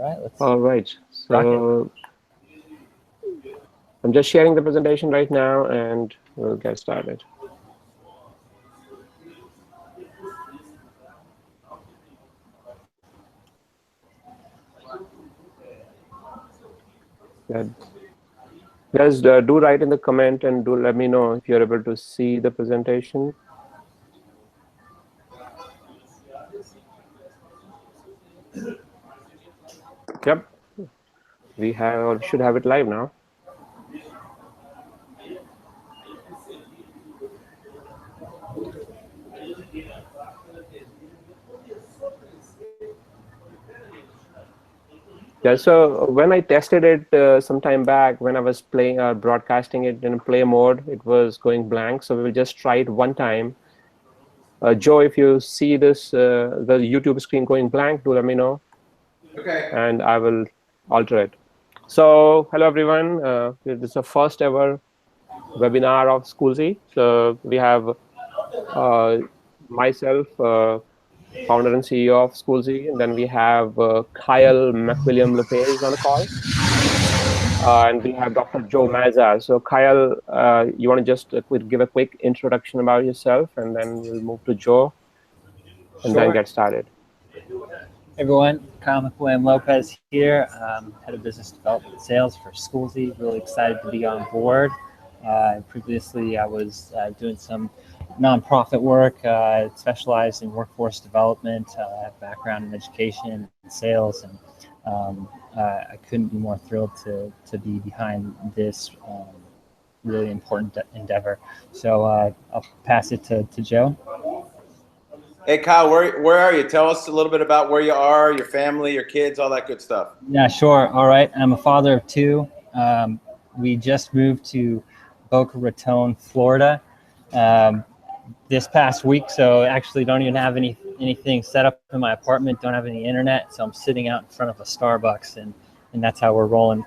right, let's All right. rock So I'm just sharing the presentation right now, and we'll get started. Yeah. Guys, do write in the comment and do let me know if you're able to see the presentation. Yep, we have or should have it live now. Yeah, so when I tested it some time back, when I was playing broadcasting it in play mode, it was going blank. So we will just try it one time. Joe, if you see this, the YouTube screen going blank, do let me know. Okay. And I will alter it. So hello, everyone. This is the first ever webinar of Schoolze. So we have myself, founder and CEO of Schoolze, and then we have Kyle McWilliam LePage on the call. And we have Dr. Joe Mazza. So Kyle, you want to just give a quick introduction about yourself, and then we'll move to Joe, and then get started. Everyone, Kyle McWilliam Lopez here, head of business development sales for Schoolze. Really excited to be on board. Previously, I was doing some nonprofit work, specialized in workforce development. I have background in education and sales, and I couldn't be more thrilled to be behind this really important endeavor. So I'll pass it to Joe. Hey, Kyle, where are you? Tell us a little bit about where you are, your family, your kids, all that good stuff. Yeah, sure. All right. I'm a father of two. We just moved to Boca Raton, Florida this past week. So actually don't even have anything set up in my apartment. Don't have any internet. So I'm sitting out in front of a Starbucks, and that's how we're rolling.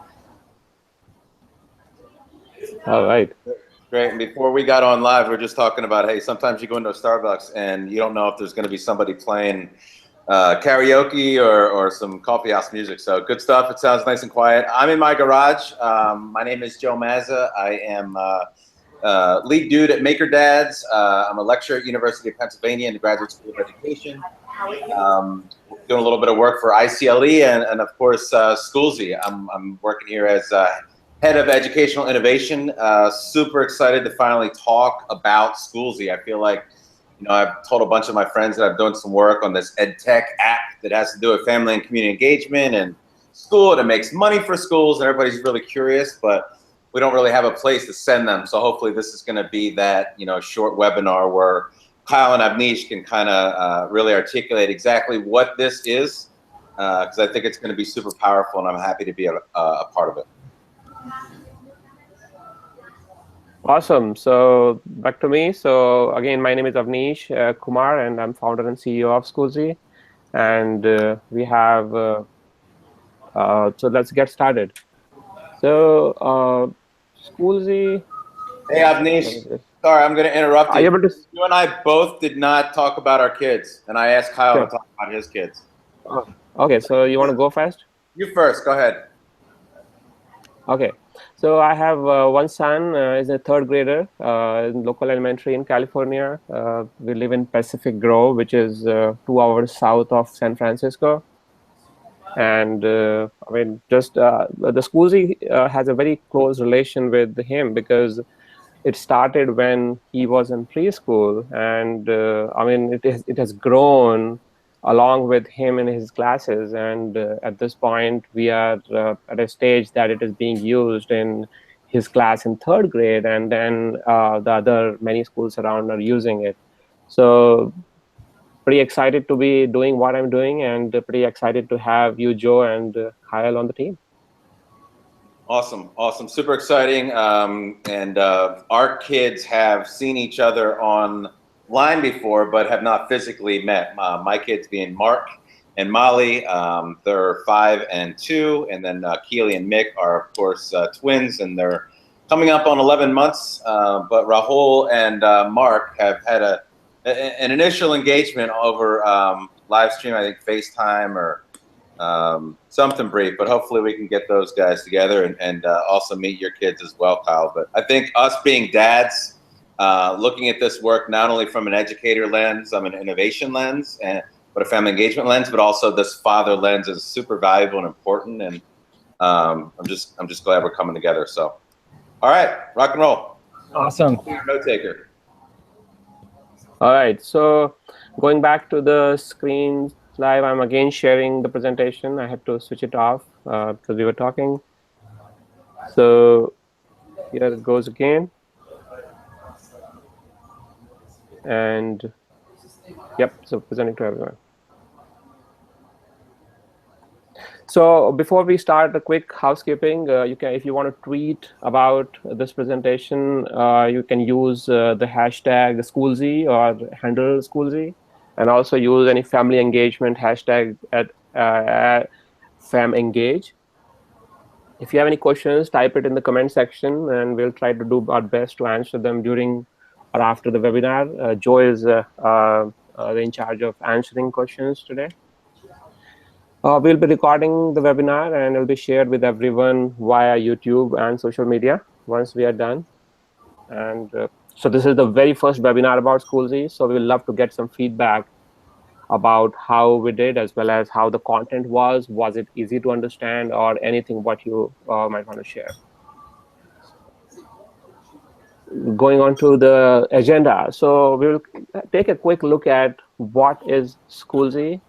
All right. Great. And before we got on live, we were just talking about, hey, sometimes you go into a Starbucks and you don't know if there's going to be somebody playing karaoke or some coffee house music. So good stuff. It sounds nice and quiet. I'm in my garage. My name is Joe Mazza. I am lead dude at Maker Dads. I'm a lecturer at University of Pennsylvania in the Graduate School of Education. Doing a little bit of work for ICLE and of course, Schoolze. I'm working here as head of educational innovation. Super excited to finally talk about Schoolze. I feel like, I've told a bunch of my friends that I've done some work on this ed tech app that has to do with family and community engagement and school, and it makes money for schools, and everybody's really curious, but we don't really have a place to send them. So hopefully this is going to be that, short webinar where Kyle and Avnish can kind of really articulate exactly what this is, because I think it's going to be super powerful, and I'm happy to be a part of it. Awesome. So back to me. So again, my name is Avnish Kumar, and I'm founder and CEO of Schoolze. And we have, so let's get started. So Schoolze. Hey, Avnish. Sorry, I'm going to interrupt you. Are you able to? You and I both did not talk about our kids, and I asked Kyle to talk about his kids. Okay, so you want to go first? You first. Go ahead. Okay. So I have one son, is a third grader in local elementary in California. We live in Pacific Grove, which is 2 hours south of San Francisco. And the Schoolze has a very close relation with him because it started when he was in preschool, and it has grown along with him in his classes, and at this point we are at a stage that it is being used in his class in third grade, and then the other many schools around are using it. So pretty excited to be doing what I'm doing, and pretty excited to have you, Joe, and Kyle on the team. Awesome, awesome, super exciting. And our kids have seen each other online before, but have not physically met. My kids being Mark and Molly, they're 5 and 2, and then Keely and Mick are of course twins, and they're coming up on 11 months. But Rahul and Mark have had an initial engagement over live stream, I think FaceTime or something brief, but hopefully we can get those guys together and also meet your kids as well, Kyle. But I think us being dads, looking at this work not only from an educator lens, an innovation lens, but a family engagement lens, but also this father lens is super valuable and important. And I'm just glad we're coming together. So, all right, rock and roll. Awesome. Note taker. All right, so going back to the screen live, I'm again sharing the presentation. I had to switch it off because we were talking. So here it goes again. And yep, so presenting to everyone. So before we start, a quick housekeeping. You can, if you want to tweet about this presentation, you can use the hashtag Schoolze or handle Schoolze, and also use any family engagement hashtag at FamEngage. If you have any questions, type it in the comment section, and we'll try to do our best to answer them during or after the webinar. Joy is in charge of answering questions today. We'll be recording the webinar, and it'll be shared with everyone via YouTube and social media once we are done. And so this is the very first webinar about Schoolze, so we would love to get some feedback about how we did, as well as how the content was. Was it easy to understand, or anything what you might want to share? Going on to the agenda. So we'll take a quick look at what is Schoolze,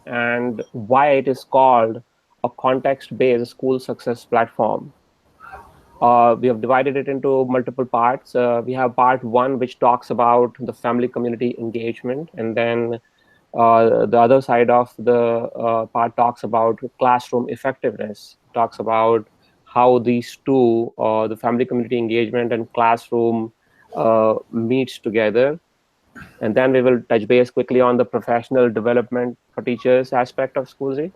and why it is called a context-based school success platform. We have divided it into multiple parts. We have part one, which talks about the family community engagement, and then the other side of the part talks about classroom effectiveness, talks about how these two, the family community engagement and classroom, meets together. And then we will touch base quickly on the professional development for teachers aspect of Schoolze.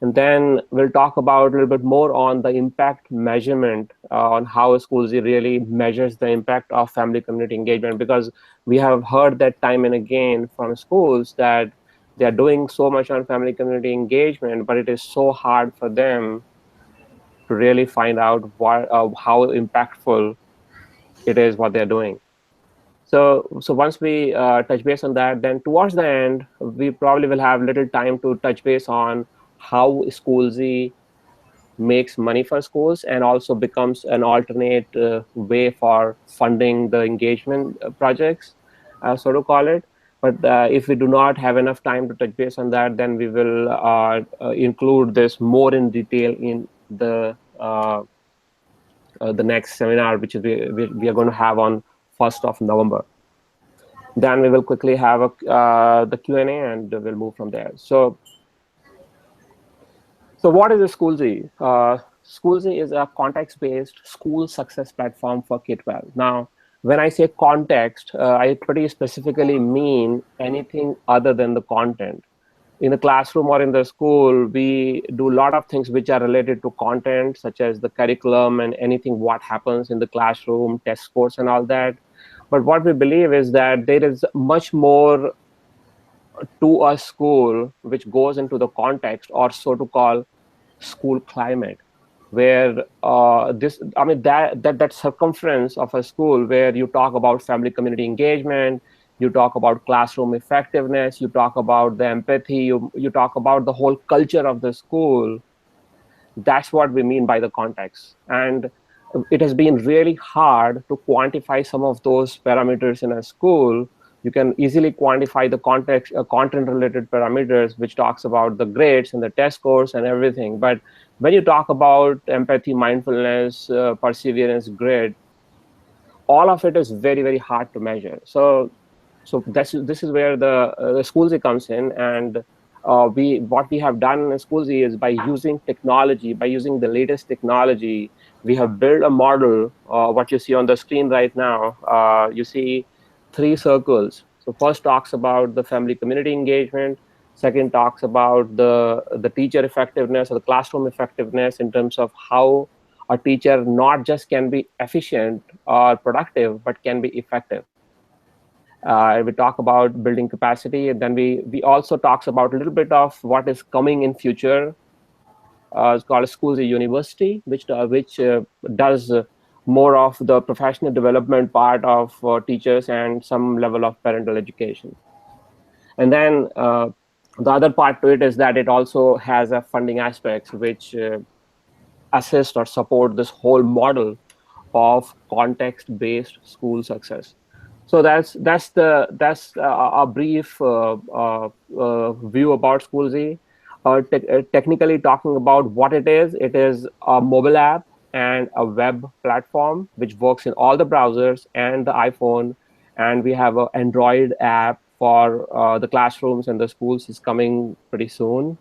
And then we'll talk about a little bit more on the impact measurement, on how Schoolze really measures the impact of family community engagement, because we have heard that time and again from schools that they are doing so much on family community engagement, but it is so hard for them to really find out what, how impactful it is what they're doing. So once we touch base on that, then towards the end, we probably will have little time to touch base on how Schoolze makes money for schools and also becomes an alternate way for funding the engagement projects, so to call it. But if we do not have enough time to touch base on that, then we will include this more in detail in the next seminar, which is we are going to have on 1st of November. Then we will quickly have the Q&A, and we'll move from there. So what is a Schoolze? Schoolze is a context-based school success platform for K-12. Now, when I say context, I pretty specifically mean anything other than the content. In the classroom or in the school, we do a lot of things which are related to content, such as the curriculum and anything what happens in the classroom, test scores and all that. But what we believe is that there is much more to a school which goes into the context, or so to call school climate, where that circumference of a school, where you talk about family community engagement, you talk about classroom effectiveness, you talk about the empathy, you talk about the whole culture of the school. That's what we mean by the context. And it has been really hard to quantify some of those parameters in a school. You can easily quantify the content-related parameters, which talks about the grades and the test scores and everything. But when you talk about empathy, mindfulness, perseverance, grit, all of it is very, very hard to measure. So this is where the Schoolze comes in, and what we have done in Schoolze is, by using technology, by using the latest technology, we have built a model. What you see on the screen right now, you see 3 circles. So first talks about the family community engagement. Second talks about the teacher effectiveness or the classroom effectiveness, in terms of how a teacher not just can be efficient or productive, but can be effective. We talk about building capacity, and then we also talks about a little bit of what is coming in future. It's called Schoolze University, which does more of the professional development part of teachers and some level of parental education. And then the other part to it is that it also has a funding aspects which assist or support this whole model of context-based school success. So that's a brief view about Schoolze. Technically talking about what it is a mobile app and a web platform which works in all the browsers and the iPhone. And we have an Android app for the classrooms and the schools is coming pretty soon.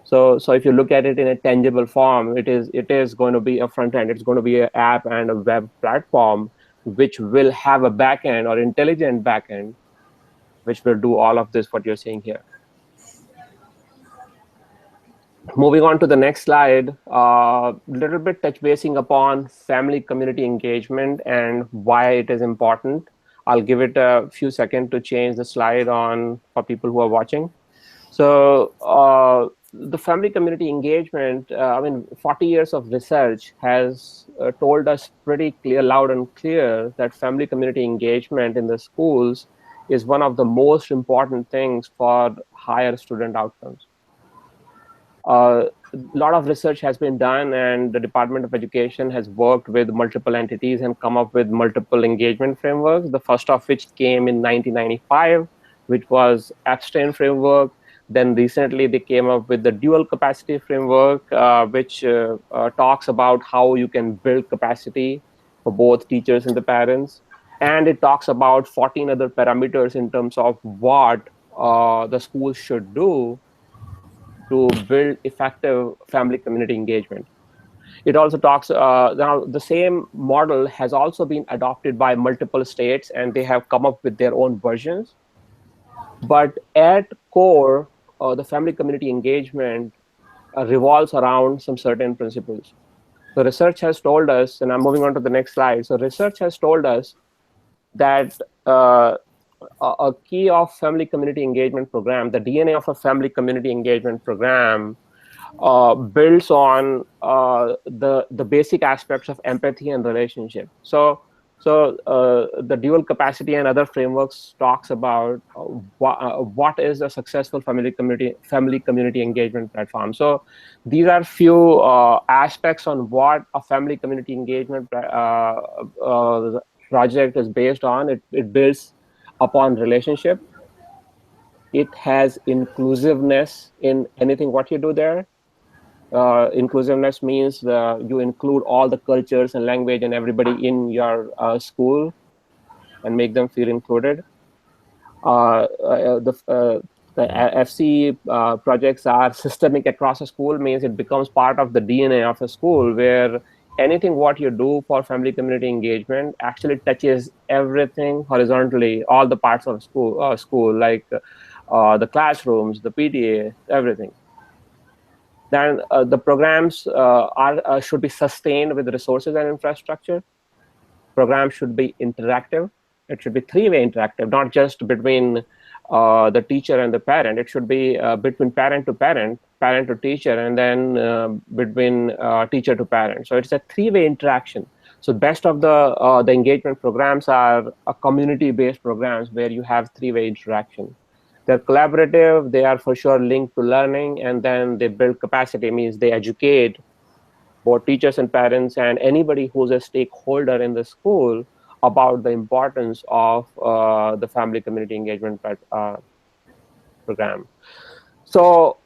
So if you look at it in a tangible form, it is going to be a front end. It's going to be an app and a web platform which will have a backend or intelligent backend, which will do all of this what you're seeing here. Moving on to the next slide, a little bit touch basing upon family community engagement and why it is important. I'll give it a few seconds to change the slide on for people who are watching. So the family community engagement, 40 years of research has told us pretty clear, loud and clear, that family community engagement in the schools is one of the most important things for higher student outcomes. A lot of research has been done, and the Department of Education has worked with multiple entities and come up with multiple engagement frameworks. The first of which came in 1995, which was Epstein framework. Then recently they came up with the dual capacity framework, which talks about how you can build capacity for both teachers and the parents. And it talks about 14 other parameters in terms of what the school should do to build effective family community engagement. It also talks, now the same model has also been adopted by multiple states, and they have come up with their own versions. But at core, the family community engagement revolves around some certain principles. So research has told us, and I'm moving on to the next slide. So research has told us that a key of family community engagement program, the DNA of a family community engagement program, builds on the basic aspects of empathy and relationship. So the dual capacity and other frameworks talks about what is a successful family community engagement platform. So these are few aspects on what a family community engagement project is based on. It builds upon relationship. It has inclusiveness in anything what you do there. Inclusiveness means you include all the cultures and language and everybody in your school and make them feel included. The FC projects are systemic across a school, means it becomes part of the DNA of a school, where anything what you do for family community engagement actually touches everything horizontally, all the parts of school, like the classrooms, the PTA, everything. Then the programs should be sustained with resources and infrastructure. Programs should be interactive. It should be three-way interactive, not just between the teacher and the parent. It should be between parent to parent, parent to teacher, and then between teacher to parent. So it's a three-way interaction. So best of the engagement programs are community-based programs where you have three-way interaction. They're collaborative, they are for sure linked to learning, and then they build capacity, means they educate both teachers and parents and anybody who's a stakeholder in the school about the importance of the family community engagement program. So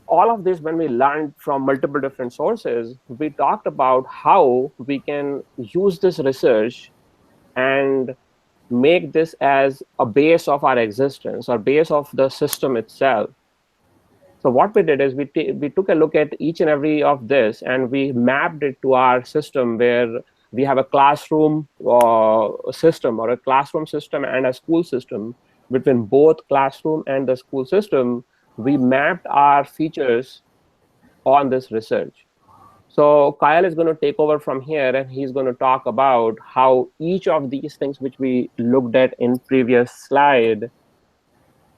all of this, when we learned from multiple different sources, we talked about how we can use this research and make this as a base of our existence or base of the system itself. So what we did is we took a look at each and every of this, and we mapped it to our system, where we have a classroom system, or a classroom system and a school system. Between both classroom and the school system, we mapped our features on this research. So Kyle is going to take over from here, and he's going to talk about how each of these things which we looked at in previous slide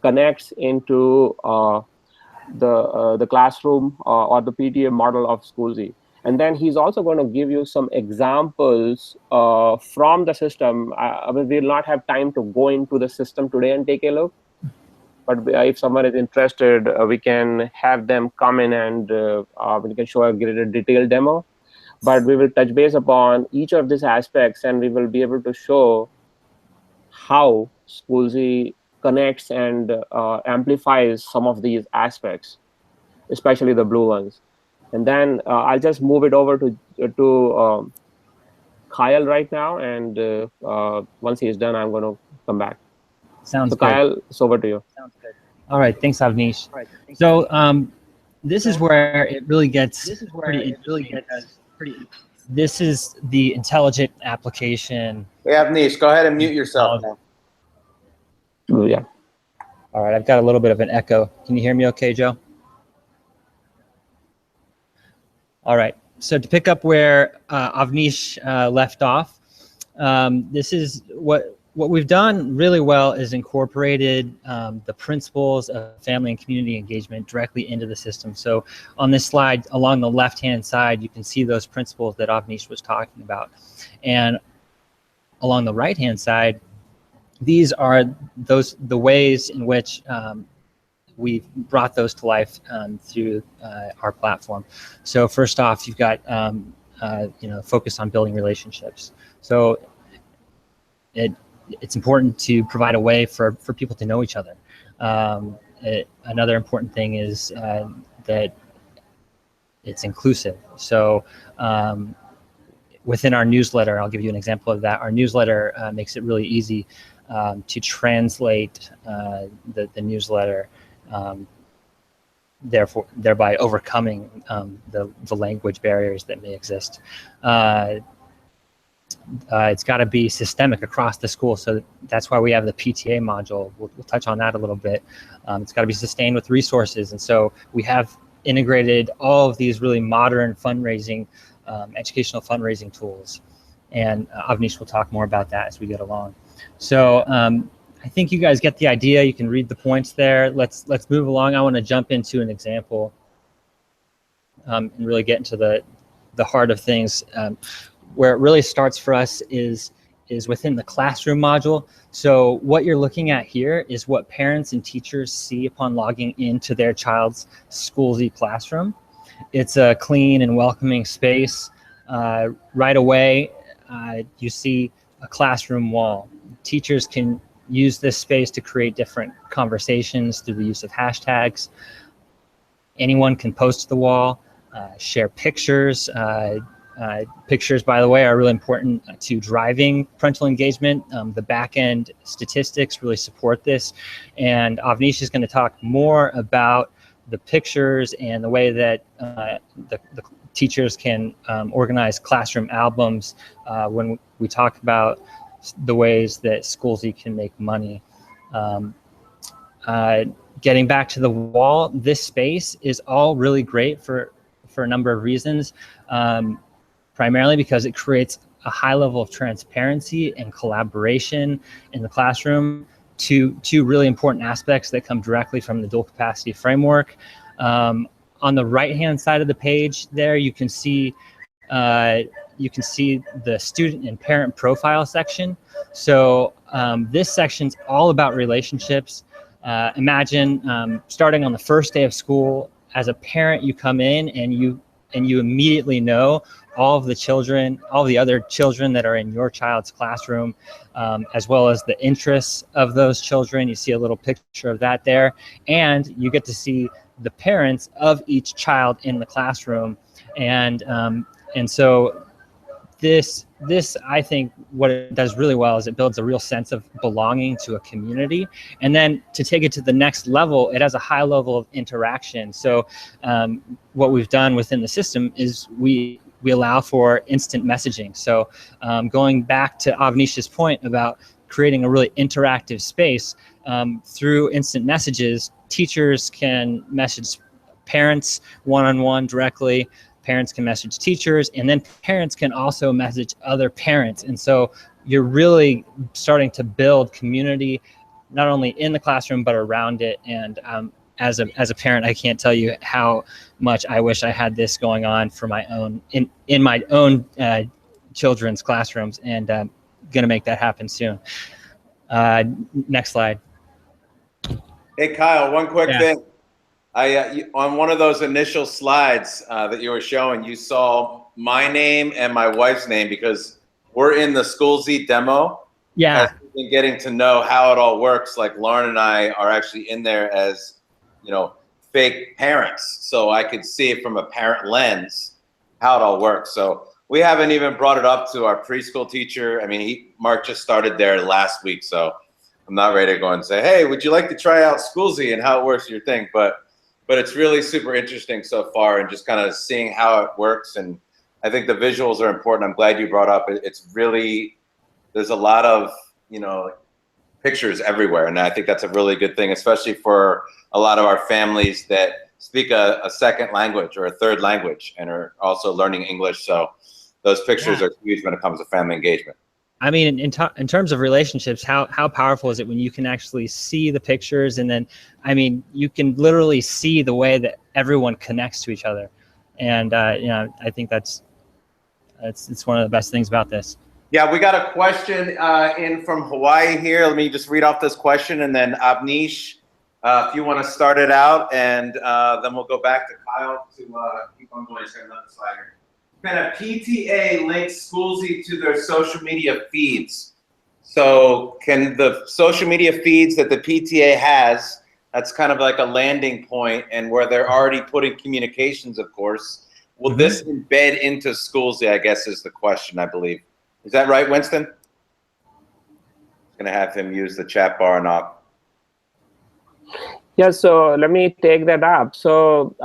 connects into the classroom or the PTA model of Schoolze. And then he's also going to give you some examples from the system. We'll not have time to go into the system today and take a look. But if someone is interested, we can have them come in and we can show a greater detailed demo. But we will touch base upon each of these aspects, and we will be able to show how Schoolze connects and amplifies some of these aspects, especially the blue ones. And then I'll just move it over to Kyle right now, and once he is done, I'm going to come back. Sounds good. Kyle, it's over to you. Sounds good. All right, thanks, Avnish. So this is where it really gets pretty. This is the intelligent application. Hey, Avnish, go ahead and mute yourself now. Oh, yeah. All right, I've got a little bit of an echo. Can you hear me okay, Joe? All right, so to pick up where Avnish left off, this is what we've done really well is incorporated the principles of family and community engagement directly into the system. So on this slide, along the left-hand side, you can see those principles that Avnish was talking about. And along the right-hand side, these are the ways in which we've brought those to life through our platform. So first off, you've got focus on building relationships. So it's important to provide a way for people to know each other. Another important thing is that it's inclusive. So within our newsletter, I'll give you an example of that. Our newsletter makes it really easy to translate the newsletter, thereby overcoming the language barriers that may exist. It's got to be systemic across the school, so that's why we have the Pta module. We'll touch on that a little bit. It's got to be sustained with resources, and so we have integrated all of these really modern fundraising, educational fundraising tools, and Avnish will talk more about that as we get along. So I think you guys get the idea. You can read the points there. Let's move along. I want to jump into an example and really get into the heart of things. Where it really starts for us is within the classroom module. So what you're looking at here is what parents and teachers see upon logging into their child's Schoolze classroom. It's a clean and welcoming space. Right away, you see a classroom wall. Teachers can use this space to create different conversations through the use of hashtags. Anyone can post to the wall, share pictures. Pictures, by the way, are really important to driving parental engagement. The back-end statistics really support this. And Avnish is going to talk more about the pictures and the way that the teachers can organize classroom albums when we talk about the ways that Schoolze can make money. Getting back to the wall, this space is all really great for a number of reasons. Primarily because it creates a high level of transparency and collaboration in the classroom, two really important aspects that come directly from the dual capacity framework. On the right-hand side of the page there, you can see the student and parent profile section. So this section's all about relationships. Imagine starting on the first day of school, as a parent, you come in and you immediately know all of the children, all the other children that are in your child's classroom, as well as the interests of those children. You see a little picture of that there, and you get to see the parents of each child in the classroom. And so this I think what it does really well is it builds a real sense of belonging to a community. And then to take it to the next level, it has a high level of interaction. So what we've done within the system is we allow for instant messaging. So going back to Avnish's point about creating a really interactive space, through instant messages, teachers can message parents one-on-one directly. parents can message teachers, and then parents can also message other parents. And so you're really starting to build community, not only in the classroom, but around it. And as a parent, I can't tell you how much I wish I had this going on for my own, in my own children's classrooms, and going to make that happen soon. Next slide. Hey, Kyle, one quick thing. On one of those initial slides that you were showing, you saw my name and my wife's name because we're in the Schoolze demo. Yeah. As we've been getting to know how it all works, like Lauren and I are actually in there as, fake parents. So I could see it from a parent lens, how it all works. So we haven't even brought it up to our preschool teacher. I mean, Mark just started there last week, so I'm not ready to go and say, hey, would you like to try out Schoolze and how it works your thing? But it's really super interesting so far, and just kind of seeing how it works. And I think the visuals are important. I'm glad you brought up. It's really, there's a lot of, pictures everywhere. And I think that's a really good thing, especially for a lot of our families that speak a second language or a third language and are also learning English. So those pictures are huge when it comes to family engagement. I mean, in terms of relationships, how powerful is it when you can actually see the pictures, and then, I mean, you can literally see the way that everyone connects to each other. And, I think it's one of the best things about this. Yeah, we got a question in from Hawaii here. Let me just read off this question, and then Avnish, if you want to start it out, and then we'll go back to Kyle to keep on going. Another slide here. Can a PTA link Schoolze to their social media feeds? So can the social media feeds that the PTA has, that's kind of like a landing point, and where they're already putting communications, of course, will this embed into Schoolze, I guess is the question, I believe. Is that right, Winston? I'm going to have him use the chat bar or not. Yeah, so let me take that up. So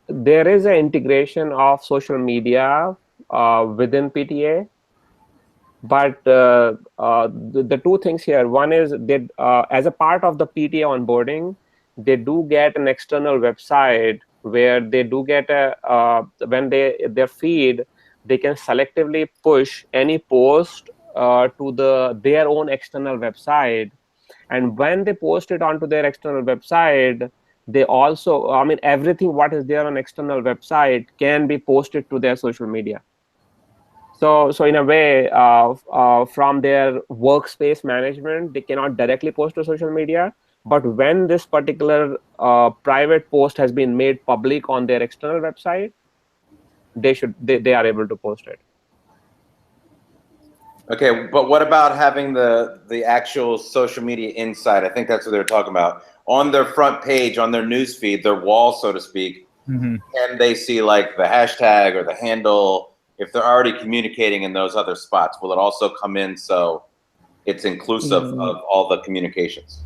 there is an integration of social media within PTA. But the two things here, one is that as a part of the PTA onboarding, they do get an external website where they do get when their feed, they can selectively push any post to their own external website. And when they post it onto their external website, they also, I mean, everything what is there on external website can be posted to their social media. So in a way, from their workspace management, they cannot directly post to social media. But when this particular private post has been made public on their external website, they are able to post it. Okay, but what about having the actual social media inside? I think that's what they're talking about. On their front page, on their news feed, their wall, so to speak, can they see like the hashtag or the handle? If they're already communicating in those other spots, will it also come in so it's inclusive of all the communications?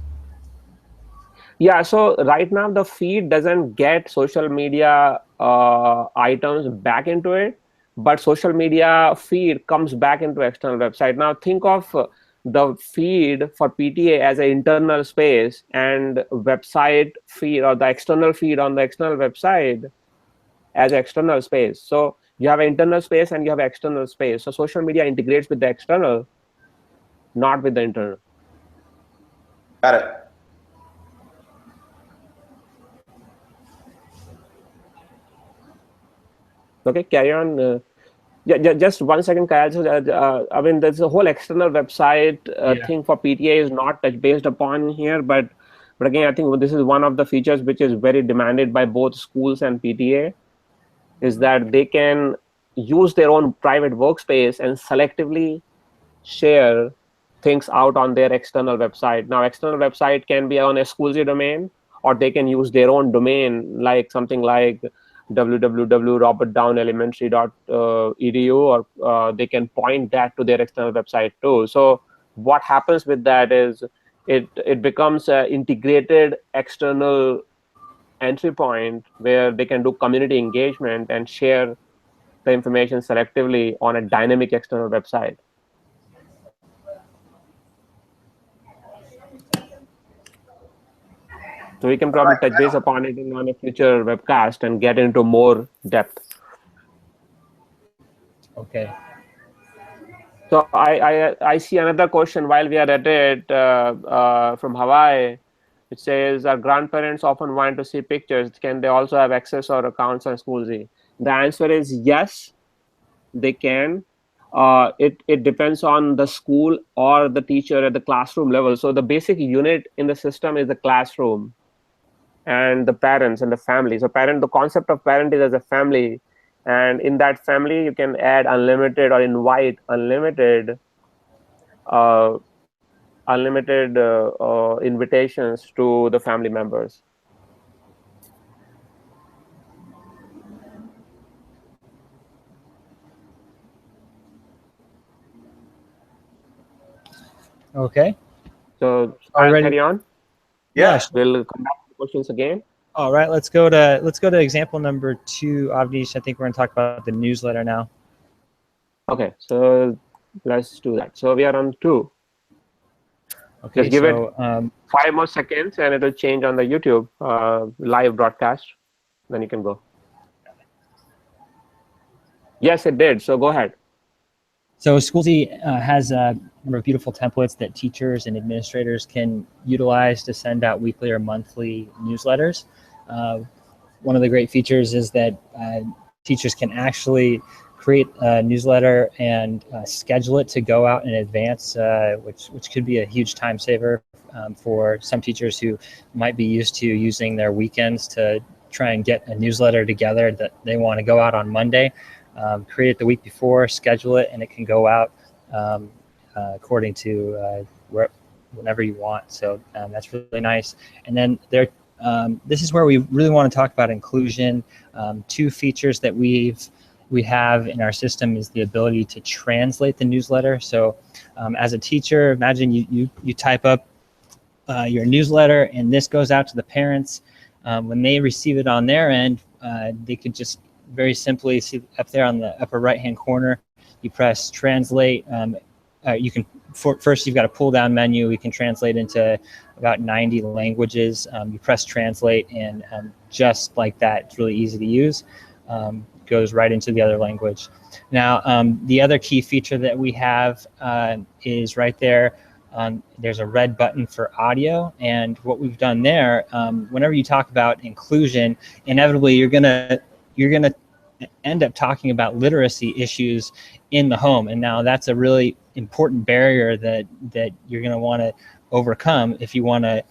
Yeah, so right now the feed doesn't get social media items back into it, but social media feed comes back into external website. Now think of the feed for PTA as an internal space, and website feed or the external feed on the external website as external space. So you have internal space and you have external space. So social media integrates with the external, not with the internal. Got it. Okay, carry on. Yeah, just 1 second, Kyle. So, I mean, there's a whole external website thing for PTA is not based upon here, but again, I think this is one of the features which is very demanded by both schools and PTA, is that they can use their own private workspace and selectively share things out on their external website. Now, external website can be on a Schoolze domain, or they can use their own domain, like something like www.robertdownelementary.edu, or they can point that to their external website too. So what happens with that is it becomes an integrated external entry point where they can do community engagement and share the information selectively on a dynamic external website. So we can probably touch base upon it on a future webcast and get into more depth. Okay. So I see another question while we are at it from Hawaii. It says, our grandparents often want to see pictures. Can they also have access or accounts on Schoolze? The answer is yes, they can. It depends on the school or the teacher at the classroom level. So the basic unit in the system is the classroom and the parents and the family. So the concept of parent is as a family, and in that family you can add unlimited or invite uh, unlimited invitations to the family members. Okay. So All I'll right. carry on. Yeah. We'll come back to the questions again. All right. Let's go to example number 2, Avnish. I think we're going to talk about the newsletter now. Okay, so let's do that. So we are on 2. Okay. Just give it So 5 more seconds, and it will change on the YouTube live broadcast. Then you can go. Yes, it did. So go ahead. So Schoolze has a number of beautiful templates that teachers and administrators can utilize to send out weekly or monthly newsletters. One of the great features is that teachers can actually create a newsletter and schedule it to go out in advance, which could be a huge time saver for some teachers who might be used to using their weekends to try and get a newsletter together that they want to go out on Monday. Create it the week before, schedule it, and it can go out according to whenever you want. So that's really nice. And then this is where we really want to talk about inclusion. 2 features that we have in our system is the ability to translate the newsletter. So as a teacher, imagine you type up your newsletter, and this goes out to the parents. When they receive it on their end, they could just very simply see up there on the upper right hand corner, you press translate. You can first, you've got a pull down menu. We can translate into about 90 languages. You press translate, and just like that, it's really easy to use. Goes right into the other language. Now, the other key feature that we have is right there. There's a red button for audio, and what we've done there, whenever you talk about inclusion, inevitably you're gonna end up talking about literacy issues in the home, and now that's a really important barrier that you're going to want to overcome if you want to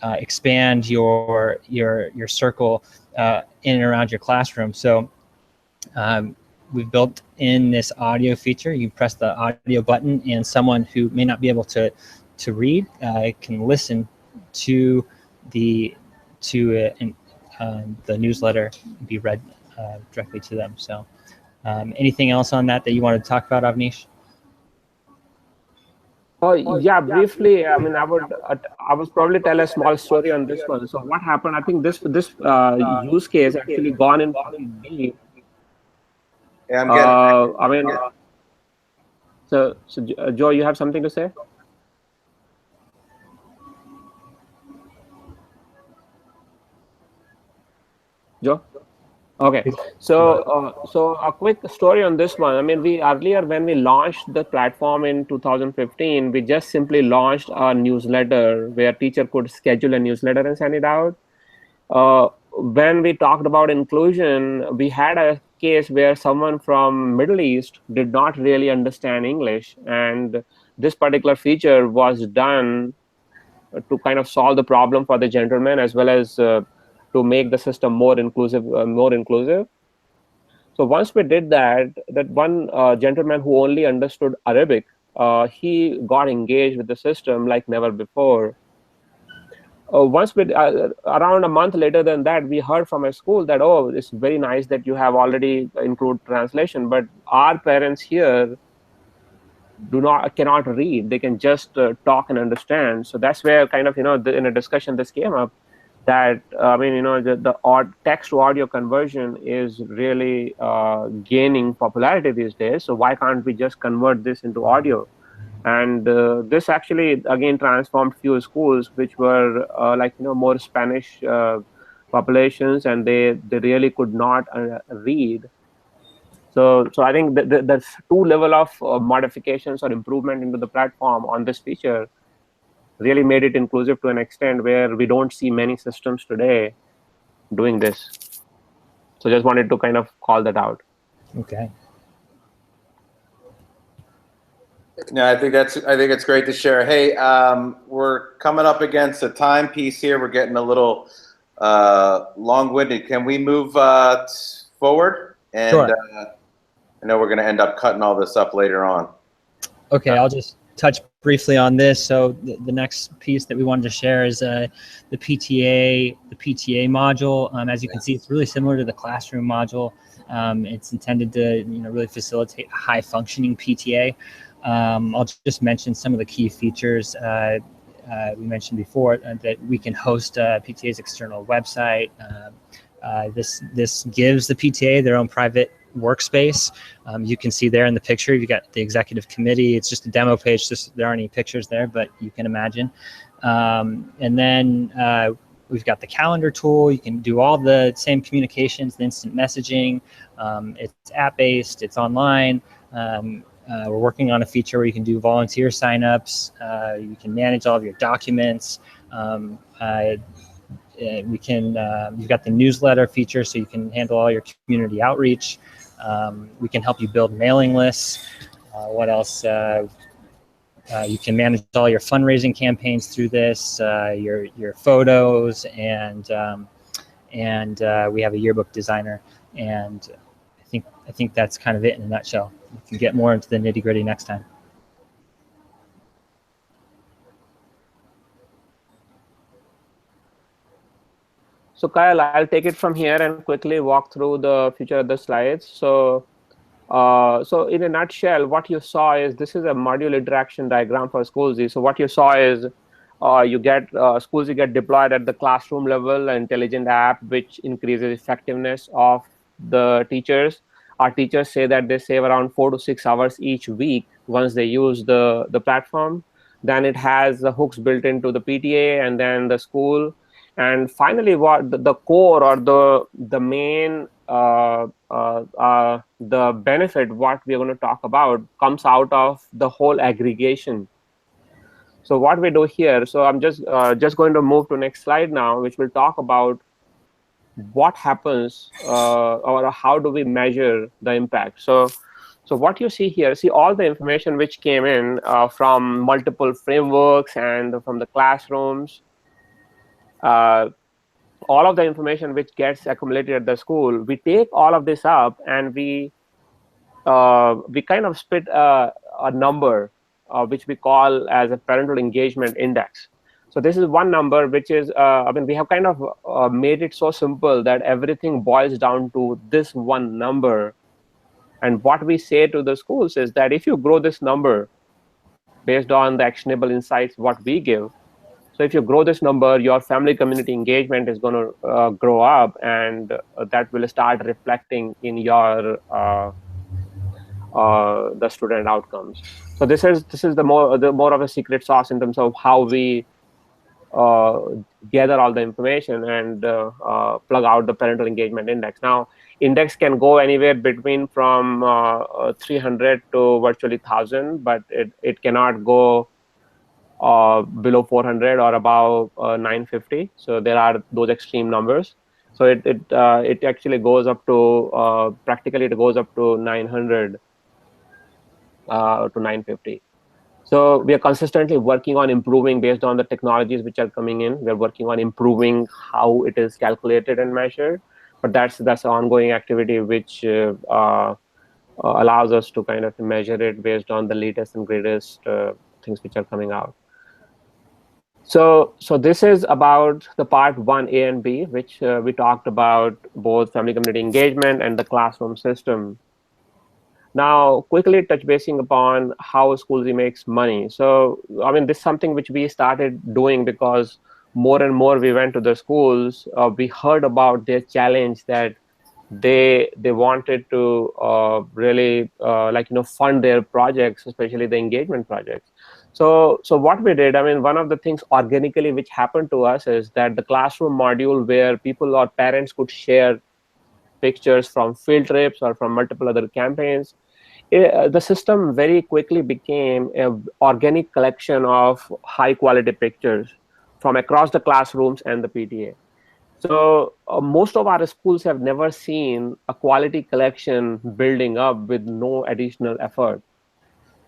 expand your circle in and around your classroom. So we've built in this audio feature. You press the audio button, and someone who may not be able to read can listen to the newsletter be read directly to them. So anything else on that you want to talk about, Avnish? Oh yeah, briefly. I mean, I would probably tell a small story on this one. So what happened? I think this use case actually gone in pretty deep. Yeah, I'm getting. I mean, so Joe, you have something to say? Joe? Okay, so a quick story on this one. I mean, when we launched the platform in 2015, we just simply launched a newsletter where teacher could schedule a newsletter and send it out. When we talked about inclusion, we had a case where someone from Middle East did not really understand English, and this particular feature was done to kind of solve the problem for the gentleman, as well as to make the system more inclusive. So once we did that one gentleman who only understood Arabic, he got engaged with the system like never before. Around a month later than that, we heard from a school that, oh, it's very nice that you have already included translation, but our parents here cannot read. They can just talk and understand. So that's where kind of, in a discussion this came up, that the text to audio conversion is really gaining popularity these days. So why can't we just convert this into audio? And this actually again transformed few schools which were more Spanish populations, and they really could not read. So I think that there's two level of modifications or improvement into the platform on this feature really made it inclusive to an extent where we don't see many systems today doing this. So just wanted to kind of call that out. Okay. No, I think it's great to share. Hey, we're coming up against a time piece here. We're getting a little long-winded. Can we move forward? And Sure. I know we're going to end up cutting all this up later on. Okay, I'll just touch briefly on this. So the next piece that we wanted to share is the PTA module. As you can see, it's really similar to the classroom module. It's intended to really facilitate a high functioning PTA. I'll just mention some of the key features we mentioned before, that we can host PTA's external website. This gives the PTA their own private workspace. You can see there in the picture, you've got the executive committee. It's just a demo page, there aren't any pictures there, but you can imagine. And then we've got the calendar tool. You can do all the same communications, the instant messaging. It's app-based, it's online. We're working on a feature where you can do volunteer signups. You can manage all of your documents. You've got the newsletter feature, so you can handle all your community outreach. We can help you build mailing lists. What else? You can manage all your fundraising campaigns through this, your photos, and we have a yearbook designer. And I think that's kind of it in a nutshell. We can get more into the nitty-gritty next time. So Kyle, I'll take it from here and quickly walk through the future of the slides. So in a nutshell, what you saw is this is a module interaction diagram for Schoolze. So what you saw is Schoolze get deployed at the classroom level, an intelligent app which increases effectiveness of the teachers. Our teachers say that they save around 4 to 6 hours each week once they use the platform. Then it has the hooks built into the PTA and then the school. And finally, what the core or the main the benefit what we're going to talk about comes out of the whole aggregation. So what we do here, so I'm just going to move to next slide now, which will talk about what happens or how do we measure the impact. So what you see here, see all the information which came in from multiple frameworks and from the classrooms. All of the information which gets accumulated at the school, we take all of this up and we kind of split a number which we call as a parental engagement index. So this is one number which is, we have kind of made it so simple that everything boils down to this one number. And what we say to the schools is that if you grow this number based on the actionable insights what we give, so if you grow this number, your family community engagement is going to grow up, and that will start reflecting in your the student outcomes. So this is the more of a secret sauce in terms of how we gather all the information and plug out the parental engagement index. Now, index can go anywhere between from 300 to virtually 1,000, but it cannot go below 400 or above 950. So there are those extreme numbers. So it actually goes up to practically it goes up to 900 to 950. So we are consistently working on improving based on the technologies which are coming in. We are working on improving how it is calculated and measured. But that's an ongoing activity which allows us to kind of measure it based on the latest and greatest things which are coming out. So this is about the part 1A and B, which we talked about both family community engagement and the classroom system. Now, quickly touch basing upon how Schoolze makes money. So, this is something which we started doing because more and more we went to the schools. We heard about their challenge that they wanted to really fund their projects, especially the engagement projects. So what we did, one of the things organically which happened to us is that the classroom module where people or parents could share pictures from field trips or from multiple other campaigns. The system very quickly became an organic collection of high quality pictures from across the classrooms and the PTA. So most of our schools have never seen a quality collection building up with no additional effort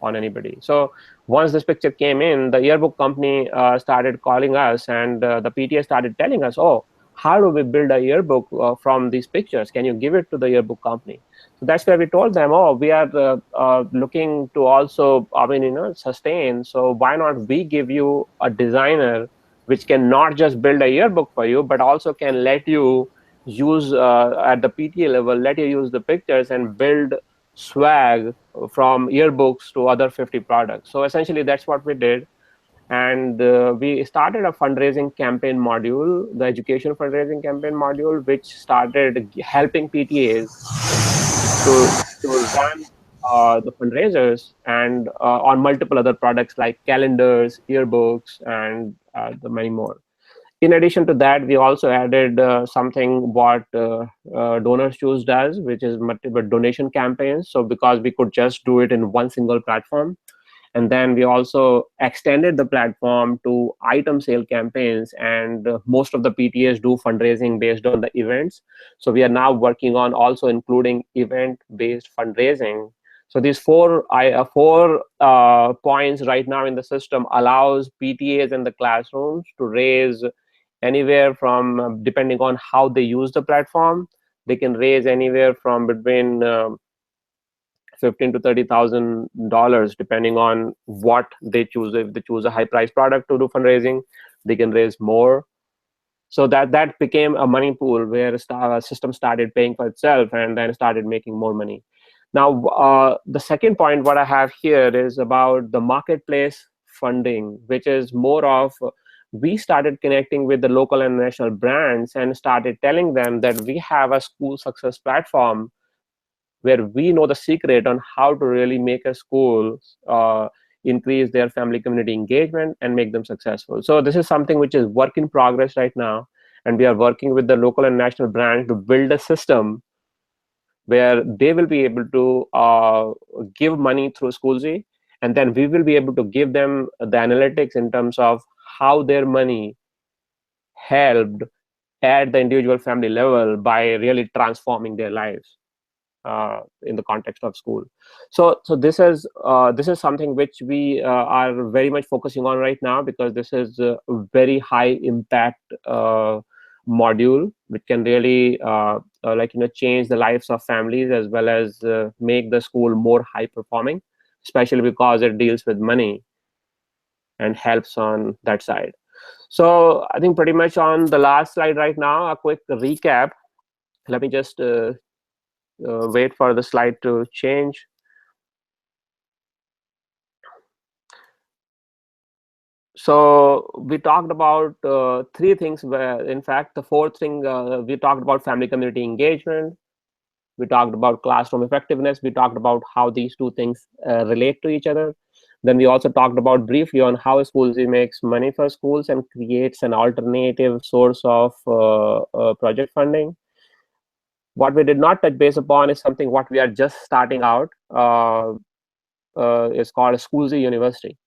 on anybody. So once this picture came in, the yearbook company started calling us, and the PTA started telling us, oh, how do we build a yearbook from these pictures? Can you give it to the yearbook company? So that's where we told them, oh, we are looking to also, sustain. So why not we give you a designer which can not just build a yearbook for you, but also can let you use at the PTA level, let you use the pictures and build swag from yearbooks to other 50 products. So essentially, that's what we did. And we started a fundraising campaign module, the education fundraising campaign module, which started helping PTAs to run the fundraisers and on multiple other products like calendars, yearbooks, and the many more. In addition to that, we also added something what Donors Choose does, which is multiple donation campaigns. So because we could just do it in one single platform. And then we also extended the platform to item sale campaigns, and most of the PTAs do fundraising based on the events. So we are now working on also including event-based fundraising. So these four points right now in the system allows PTAs in the classrooms to raise anywhere from, depending on how they use the platform, they can raise anywhere from between $15,000 to $30,000, depending on what they choose. If they choose a high price product to do fundraising, they can raise more. So that became a money pool where a system started paying for itself and then started making more money. Now, the second point what I have here is about the marketplace funding, which is more of, we started connecting with the local and national brands and started telling them that we have a school success platform where we know the secret on how to really make a school increase their family community engagement and make them successful. So this is something which is work in progress right now. And we are working with the local and national brands to build a system where they will be able to give money through Schoolze. And then we will be able to give them the analytics in terms of how their money helped at the individual family level by really transforming their lives in the context of school. So this is something which we are very much focusing on right now, because this is a very high impact module which can really change the lives of families as well as make the school more high performing, especially because it deals with money and helps on that side. So I think pretty much on the last slide right now, a quick recap. Let me just wait for the slide to change. So we talked about three things. In fact, the fourth thing, we talked about family community engagement. We talked about classroom effectiveness. We talked about how these two things relate to each other. Then we also talked about briefly on how Schoolze makes money for schools and creates an alternative source of project funding. What we did not touch base upon is something what we are just starting out. Is called Schoolze University.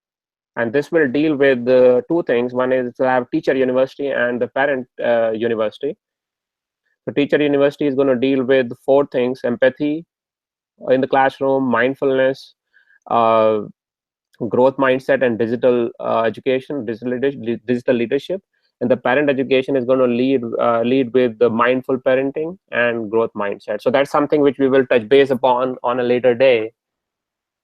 And this will deal with two things. One is to have teacher university and the parent university. The teacher university is going to deal with four things: empathy in the classroom, mindfulness, growth mindset, and digital education, digital leadership. And the parent education is going to lead with the mindful parenting and growth mindset. So that's something which we will touch base upon on a later day.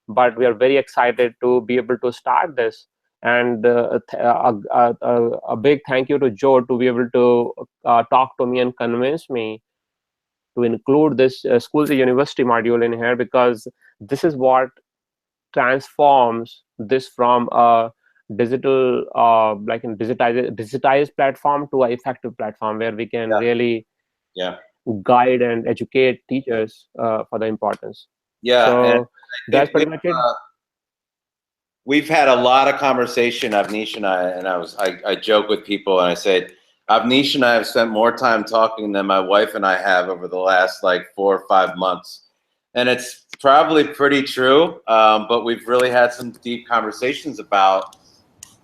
But we are very excited to be able to start this. And a big thank you to Joe to be able to talk to me and convince me to include this Schoolze University module in here, because this is what transforms this from a digital, digitized platform to an effective platform where we can really guide and educate teachers for the importance. Yeah, so that's pretty much it. We've had a lot of conversation, Avnish and I joke with people and I said, Avnish and I have spent more time talking than my wife and I have over the last like 4 or 5 months. And it's probably pretty true, but we've really had some deep conversations about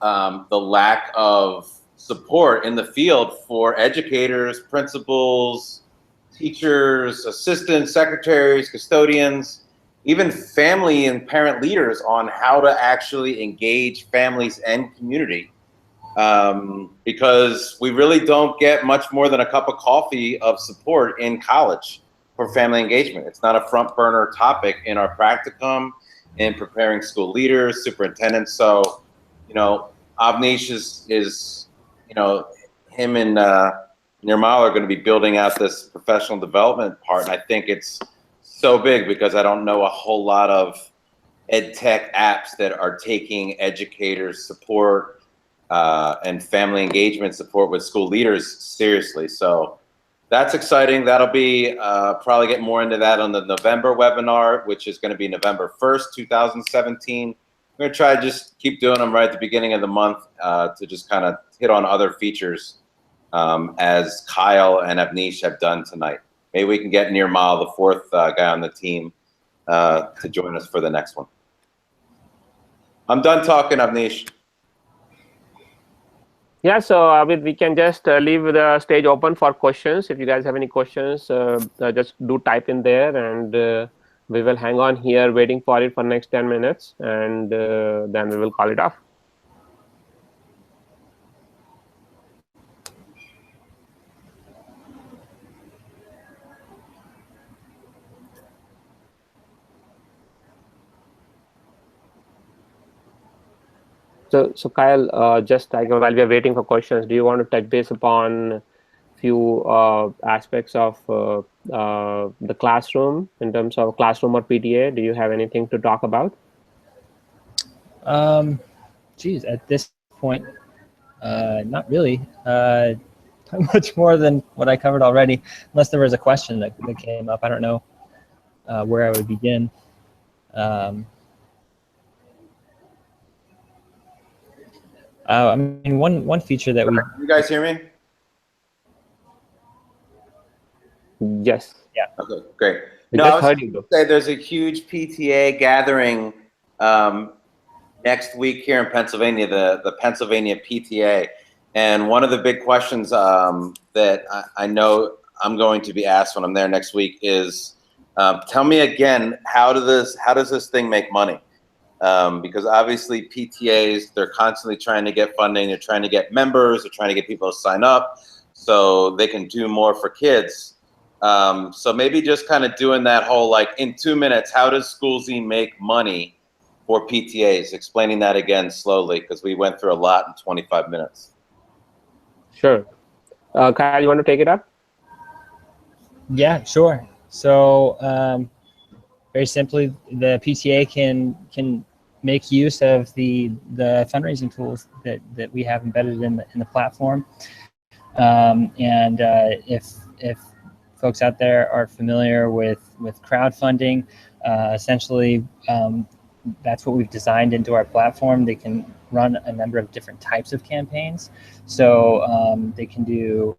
the lack of support in the field for educators, principals, teachers, assistants, secretaries, custodians, even family and parent leaders on how to actually engage families and community. Because we really don't get much more than a cup of coffee of support in college for family engagement. It's not a front burner topic in our practicum, in preparing school leaders, superintendents. So, you know, Avnish is you know, him and Nirmal are going to be building out this professional development part. And I think it's so big because I don't know a whole lot of ed tech apps that are taking educators' support and family engagement support with school leaders seriously. So that's exciting. That'll be probably get more into that on the November webinar, which is going to be November 1st, 2017. We're going to try to just keep doing them right at the beginning of the month to just kind of hit on other features as Kyle and Avnish have done tonight. Maybe we can get Nirmal, the fourth guy on the team, to join us for the next one. I'm done talking, Avnish. Yeah, so we can just leave the stage open for questions. If you guys have any questions, just do type in there, and we will hang on here waiting for it for next 10 minutes, and then we will call it off. So Kyle, just like while we are waiting for questions, do you want to touch base upon few aspects of the classroom in terms of classroom or PTA? Do you have anything to talk about? Geez, at this point, not really. Not much more than what I covered already, unless there was a question that came up. I don't know where I would begin. I mean, one feature that You guys hear me? Yes. Yeah. Okay, great. No, I heard you. Say there's a huge PTA gathering next week here in Pennsylvania, the Pennsylvania PTA, and one of the big questions that I know I'm going to be asked when I'm there next week is, tell me again, how does this thing make money? Because obviously PTAs, they're constantly trying to get funding, they're trying to get members, they're trying to get people to sign up so they can do more for kids. So maybe just kind of doing that whole, like, in 2 minutes, how does Schoolze make money for PTAs? Explaining that again slowly, because we went through a lot in 25 minutes. Sure. Kyle, you want to take it up? Yeah, sure. So very simply, the PTA can make use of the fundraising tools that we have embedded in the platform. If folks out there are familiar with crowdfunding, essentially that's what we've designed into our platform. They can run a number of different types of campaigns. So they can do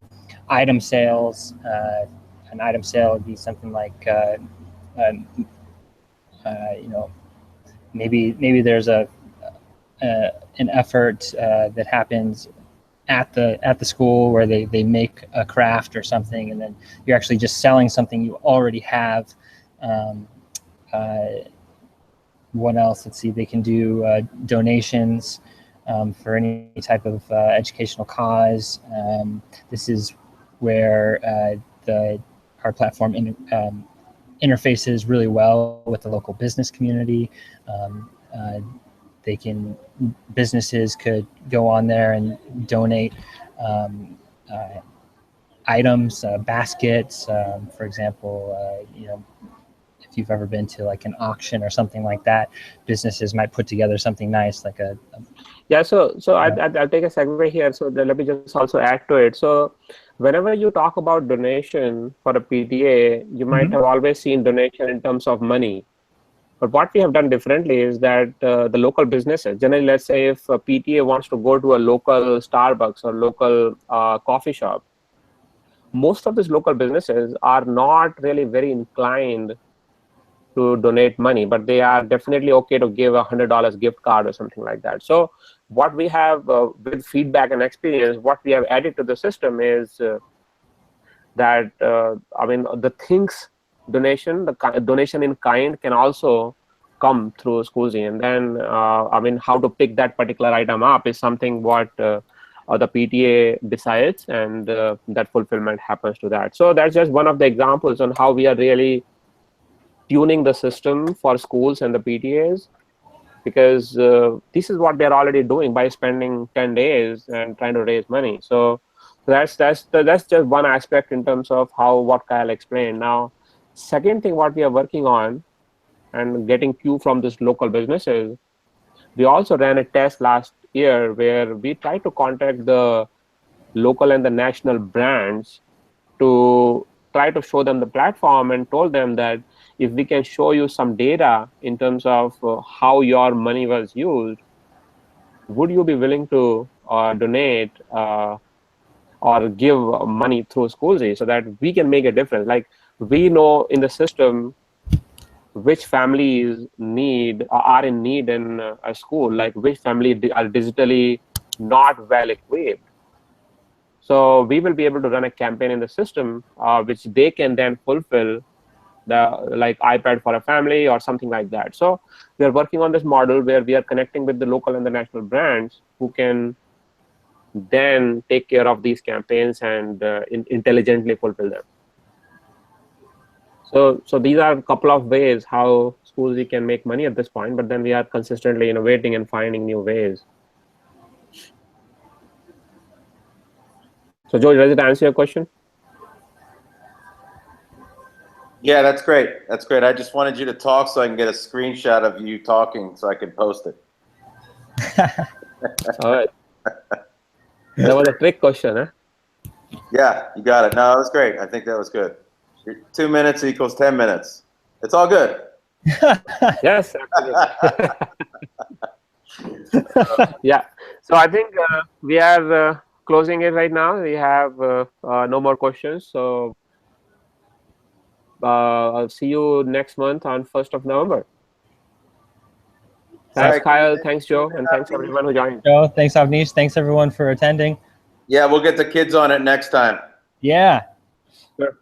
item sales. An item sale would be something like you know, maybe there's an effort that happens at the school where they make a craft or something, and then you're actually just selling something you already have. What else? Let's see. They can do donations for any type of educational cause. This is where our platform interfaces really well with the local business community. Businesses could go on there and donate items, baskets, for example. You know, if you've ever been to like an auction or something like that, businesses might put together something nice, like a yeah. So I'll take a segue here. So let me just also add to it. So whenever you talk about donation for a PTA, you might have always seen donation in terms of money. But what we have done differently is that the local businesses, generally, let's say if a PTA wants to go to a local Starbucks or local coffee shop, most of these local businesses are not really very inclined to donate money, but they are definitely okay to give $100 gift card or something like that. So what we have with feedback and experience, what we have added to the system is that I mean, the things donation, the donation in kind can also come through Schoolze. And then I mean, how to pick that particular item up is something what the PTA decides, and that fulfillment happens to that. So that's just one of the examples on how we are really tuning the system for schools and the PTAs, because this is what they're already doing by spending 10 days and trying to raise money. So that's just one aspect in terms of what Kyle explained. Now, second thing what we are working on and getting cue from these local businesses, we also ran a test last year where we tried to contact the local and the national brands to try to show them the platform, and told them that if we can show you some data in terms of how your money was used, would you be willing to donate or give money through Schoolze, so that we can make a difference? Like, we know in the system which families are in need in a school, like which family are digitally not well equipped. So we will be able to run a campaign in the system which they can then fulfill, like iPad for a family or something like that. So we are working on this model where we are connecting with the local and the national brands who can then take care of these campaigns and intelligently fulfill them. So these are a couple of ways how Schoolze can make money at this point, but then we are consistently innovating and finding new ways. So George, does it answer your question? Yeah, that's great. That's great. I just wanted you to talk so I can get a screenshot of you talking so I can post it. All right. That was a trick question, huh? Yeah, you got it. No, that was great. I think that was good. 2 minutes equals 10 minutes. It's all good. Yes, absolutely. Yeah. So I think we are closing it right now. We have no more questions. So I'll see you next month on 1st of November. Thanks, Kyle. Thanks, Joe. And thanks, everyone who joined. Joe, thanks, Avnish. Thanks, everyone, for attending. Yeah, we'll get the kids on it next time. Yeah.